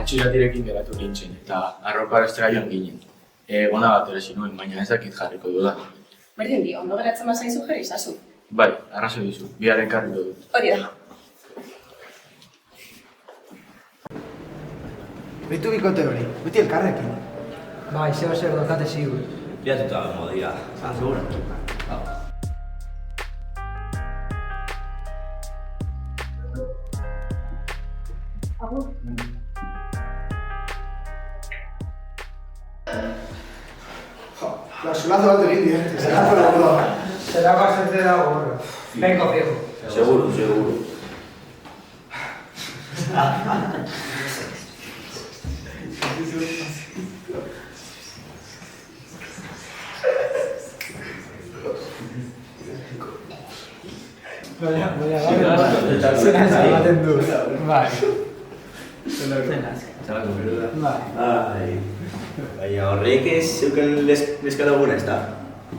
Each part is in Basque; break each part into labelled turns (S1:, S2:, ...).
S1: atxilatirekin geratu nintzen, eta arropa bestera joan ginen. Gona bat ere zinuen, baina ez dakit jarriko duda.
S2: Berdin di, ondo geratzen bazaizu jere izazu.
S1: Bai, arrazoi dizu, bihar ekarriko dut.
S2: Hori da.
S3: Beitu bikote hori, beti elkarrekin.
S4: Bai, zer dokate zigur.
S5: Biatuta gongo dira. Segura.
S2: Agur.
S3: Lasulazo bat egin dira, zelako lagoa.
S4: Zelako azente dago, horro. Benko, fijo.
S5: Seguro, seguro.
S4: Zena ematen du. Bai.
S5: Bai. Baina horrek ez zeuken neskalaguna ez da?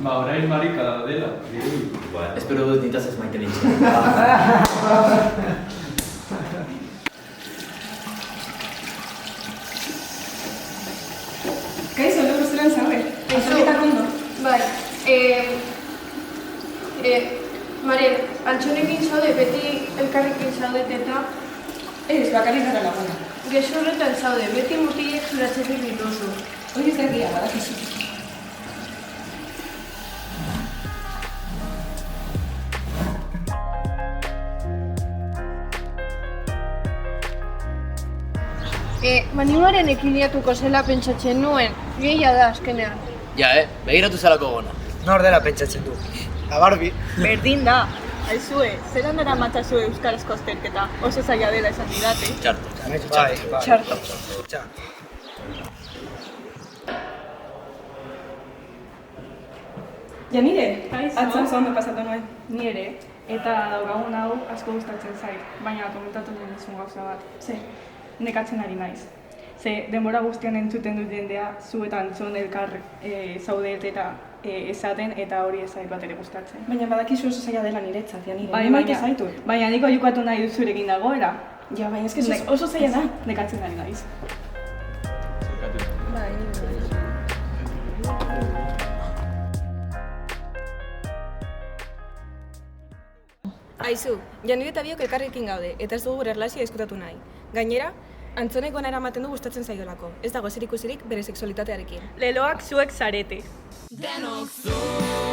S6: Ba, orain marika dela.
S5: Espero dut nitaz ez maite nintzen.
S2: Kaixo, lego zelan zaude? Kaixo, ondo?
S7: Bai, Maren, Antxonekin zaude, beti elkarrekin zaudet eta
S2: Ez, bakarrik gara laguna.
S7: gezurretan zaude, beti mutilek zuratzetik dituzu.
S2: Hori ez da egia, badakizu.
S7: Manimaren ekiliatuko zela pentsatzen nuen, gehia da azkenean.
S8: Ja, begiratu zelako gona.
S4: Nor dela pentsatzen du.
S3: La Barbie.
S9: Berdin da. Aizue, zelan dara matzazu euskarazko azterketa, oso zaila dela esan didate.
S8: Txarto.
S4: Bai.
S7: Txarto.
S2: Ja nire,
S9: Kaixo.
S2: atzan ondo pasatu nuen.
S9: Ni ere, eta daukagun hau asko gustatzen zait, baina komentatu duen dizun gauza bat.
S2: Ze,
S9: Nekatzen ari naiz. Ze denbora guztian entzuten dut jendea, zu eta Antzon elkar zaudet eta esaten, eta hori ez zait bat ere gustatzen.
S2: baina badakizu oso zaila dela niretzat, ja nire.
S9: Bai,
S2: Ni maite zaitu.
S9: baina niko jukatu nahi dut zurekin dagoela.
S2: Ja, baina eske oso zaila da.
S9: Nekatzen ari naiz.
S7: Bai,
S10: Aizu, Janire eta biok elkarrekin gaude, eta ez dugu gure erlazioa diskutatu nahi. Gainera, Antzonek gona eramaten du gustatzen zaidolako. Ez dago ezer ikusirik bere sexualitatearekin.
S9: Leloak zuek zarete.
S10: Denok zu!